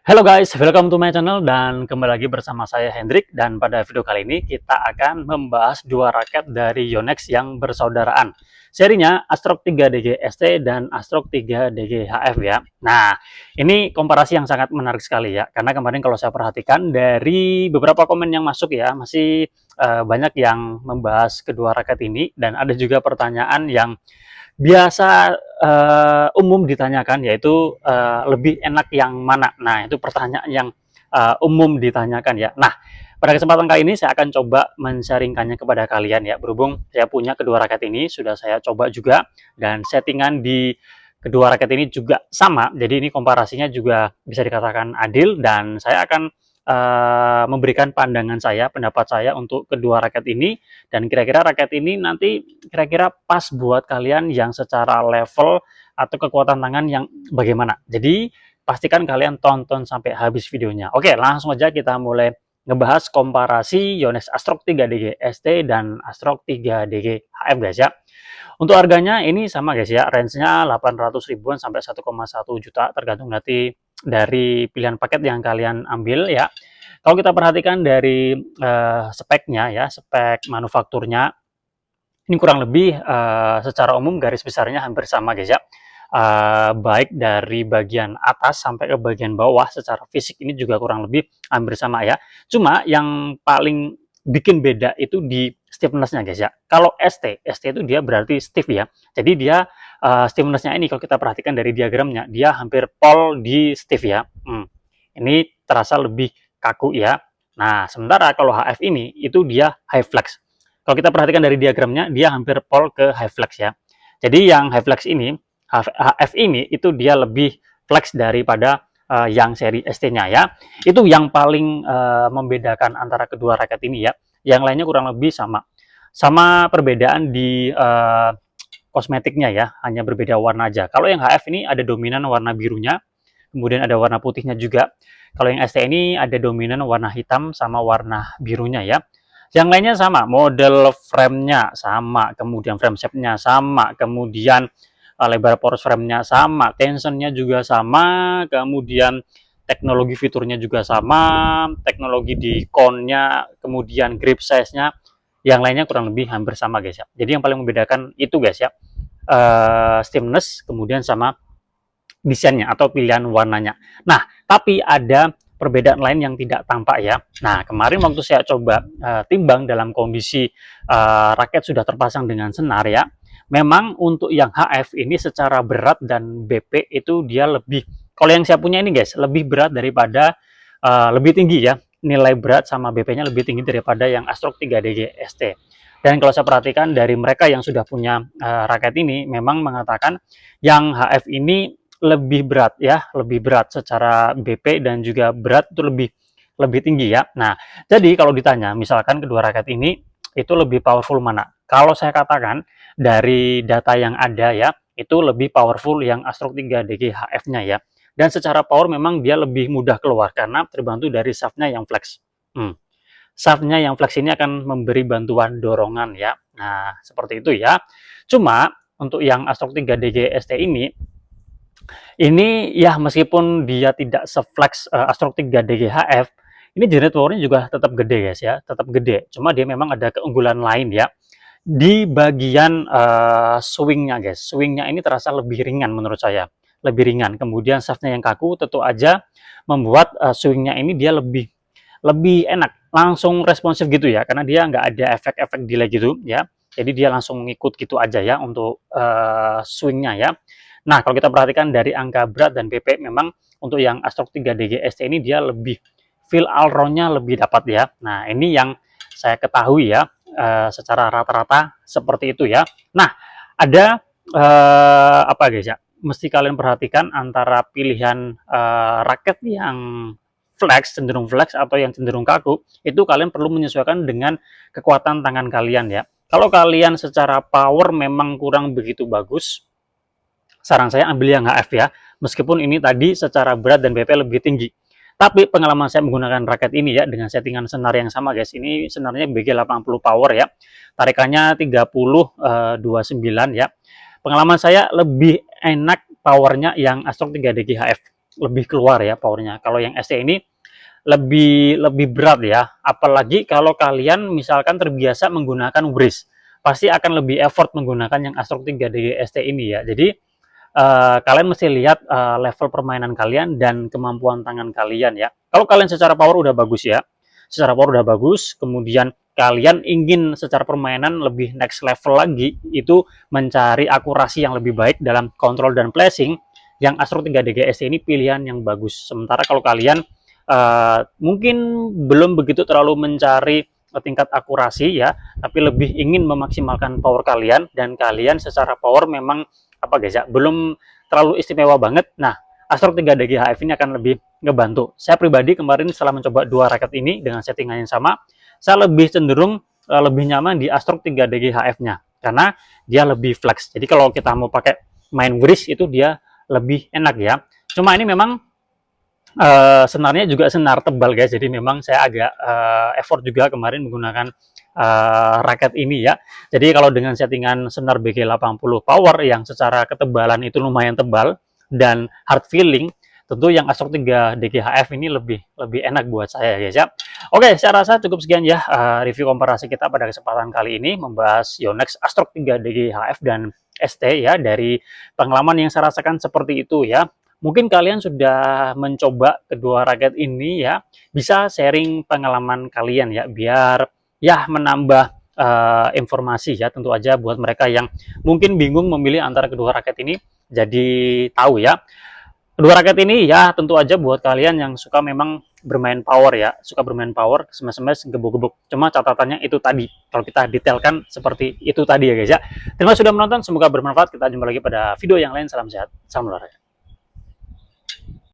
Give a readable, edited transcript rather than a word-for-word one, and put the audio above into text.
Halo guys, welcome to my channel dan kembali lagi bersama saya Hendrik, dan pada video kali ini kita akan membahas dua raket dari Yonex yang bersaudaraan. Serinya Astrok 3DG ST dan Astrok 3DG HF ya. Nah, ini komparasi yang sangat menarik sekali ya, karena kemarin kalau saya perhatikan dari beberapa komen yang masuk ya, masih banyak yang membahas kedua raket ini, dan ada juga pertanyaan yang biasa umum ditanyakan, yaitu lebih enak yang mana. Nah, itu pertanyaan yang umum ditanyakan ya. Nah, pada kesempatan kali ini saya akan coba men-sharingkannya kepada kalian ya. Berhubung saya punya kedua raket ini, sudah saya coba juga, dan settingan di kedua raket ini juga sama. Jadi ini komparasinya juga bisa dikatakan adil, dan saya akan memberikan pandangan saya, pendapat saya untuk kedua raket ini, dan kira-kira raket ini nanti kira-kira pas buat kalian yang secara level atau kekuatan tangan yang bagaimana. Jadi pastikan kalian tonton sampai habis videonya. Oke, langsung aja kita mulai ngebahas komparasi Yonex Astrok 3DG ST dan Astrok 3DG HF guys ya. Untuk harganya ini sama guys ya, range-nya 800 ribuan sampai 1,1 juta tergantung nanti dari pilihan paket yang kalian ambil ya. Kalau kita perhatikan dari speknya ya, spek manufakturnya, ini kurang lebih secara umum garis besarnya hampir sama guys ya. Baik dari bagian atas sampai ke bagian bawah secara fisik ini juga kurang lebih hampir sama ya. Cuma yang paling bikin beda itu di stiffness-nya guys ya. Kalau ST itu dia berarti stiff ya. Jadi dia stiffness-nya ini kalau kita perhatikan dari diagramnya, dia hampir pol di stiff ya. Ini terasa lebih kaku ya. Nah, sementara kalau HF ini itu dia high flex. Kalau kita perhatikan dari diagramnya, dia hampir pol ke high flex ya. Jadi yang high flex ini, HF ini itu dia lebih flex daripada yang seri ST-nya ya. Itu yang paling membedakan antara kedua raket ini ya. Yang lainnya kurang lebih sama. Sama perbedaan di kosmetiknya ya, hanya berbeda warna aja. Kalau yang HF ini ada dominan warna birunya, kemudian ada warna putihnya juga. Kalau yang ST ini ada dominan warna hitam sama warna birunya ya. Yang lainnya sama, model frame-nya sama, kemudian frame shape-nya sama, kemudian lebar poros frame-nya sama, tensionnya juga sama, kemudian teknologi fiturnya juga sama, teknologi di cone-nya, kemudian grip size-nya, yang lainnya kurang lebih hampir sama guys ya. Jadi yang paling membedakan itu guys ya, stiffness, kemudian sama desainnya atau pilihan warnanya. Nah, tapi ada perbedaan lain yang tidak tampak ya. Nah, kemarin waktu saya coba timbang dalam kondisi raket sudah terpasang dengan senar ya, memang untuk yang HF ini secara berat dan BP itu dia lebih, kalau yang saya punya ini guys, lebih berat daripada lebih tinggi ya, nilai berat sama BP-nya lebih tinggi daripada yang Astrok 3DG ST. Dan kalau saya perhatikan dari mereka yang sudah punya raket ini, memang mengatakan yang HF ini lebih berat ya, lebih berat secara BP dan juga berat itu lebih tinggi ya. Nah, jadi kalau ditanya misalkan kedua raket ini itu lebih powerful mana? Kalau saya katakan dari data yang ada ya, itu lebih powerful yang Astrok 3DG HF-nya ya. Dan secara power memang dia lebih mudah keluar karena terbantu dari shaft-nya yang flex. Shaft-nya yang flex ini akan memberi bantuan dorongan ya. Nah, seperti itu ya. Cuma untuk yang Astrok 3DG ST ini ya meskipun dia tidak se-flex Astrok 3DG HF, ini generate powernya juga tetap gede guys ya, tetap gede. Cuma dia memang ada keunggulan lain ya. Di bagian swingnya guys, swingnya ini terasa lebih ringan menurut saya, lebih ringan. Kemudian shaftnya yang kaku tentu aja membuat swingnya ini dia lebih enak, langsung responsif gitu ya, karena dia nggak ada efek-efek delay gitu ya. Jadi dia langsung ngikut gitu aja ya untuk swingnya ya. Nah, kalau kita perhatikan dari angka berat dan BP, memang untuk yang Astrok 3DG ST ini dia lebih feel all-round-nya lebih dapat ya. Nah, ini yang saya ketahui ya, secara rata-rata seperti itu ya. Nah, ada apa guys ya, mesti kalian perhatikan antara pilihan raket yang flex, cenderung flex atau yang cenderung kaku, itu kalian perlu menyesuaikan dengan kekuatan tangan kalian ya. Kalau kalian secara power memang kurang begitu bagus, saran saya ambil yang HF ya, meskipun ini tadi secara berat dan BP lebih tinggi. Tapi pengalaman saya menggunakan raket ini ya, dengan settingan senar yang sama guys, ini senarnya BG80 power ya, tarikannya 30-29 ya. Pengalaman saya lebih enak powernya yang Astrok 3DG HF. lebih keluar ya powernya. Kalau yang ST ini lebih lebih berat ya. Apalagi kalau kalian misalkan terbiasa menggunakan Wrist, pasti akan lebih effort menggunakan yang Astrok 3 DG ST ini ya. Jadi kalian mesti lihat level permainan kalian dan kemampuan tangan kalian ya. Kalau kalian secara power udah bagus ya, secara power udah bagus, kemudian kalian ingin secara permainan lebih next level lagi, itu mencari akurasi yang lebih baik dalam kontrol dan placing, yang Astro 3 DGS ini pilihan yang bagus. Sementara kalau kalian mungkin belum begitu terlalu mencari tingkat akurasi ya, tapi lebih ingin memaksimalkan power kalian, dan kalian secara power memang apa guys ya, belum terlalu istimewa banget. Nah, Astro 3 DGHF ini akan lebih ngebantu. Saya pribadi kemarin setelah mencoba dua raket ini dengan settingan yang sama, saya lebih cenderung lebih nyaman di Astro 3 DGHF-nya karena dia lebih flex. Jadi kalau kita mau pakai main wrist itu dia lebih enak ya. Cuma ini memang senarnya juga senar tebal guys, jadi memang saya agak effort juga kemarin menggunakan raket ini ya. Jadi kalau dengan settingan senar BG80 power yang secara ketebalan itu lumayan tebal dan hard feeling, tentu yang Astro 3 DGHF ini lebih enak buat saya guys ya. Oke, saya rasa cukup sekian ya review komparasi kita pada kesempatan kali ini membahas Yonex Astro 3 DGHF dan ST ya. Dari pengalaman yang saya rasakan seperti itu ya. Mungkin kalian sudah mencoba kedua raket ini ya, bisa sharing pengalaman kalian ya, biar ya menambah informasi ya, tentu aja buat mereka yang mungkin bingung memilih antara kedua raket ini, jadi tahu ya. Kedua raket ini ya tentu aja buat kalian yang suka memang bermain power ya, suka bermain power, smash-smash, gebuk-gebuk. Cuma catatannya itu tadi, kalau kita detailkan seperti itu tadi ya guys ya. Terima kasih sudah menonton, semoga bermanfaat. Kita jumpa lagi pada video yang lain. Salam sehat, salam olahraga.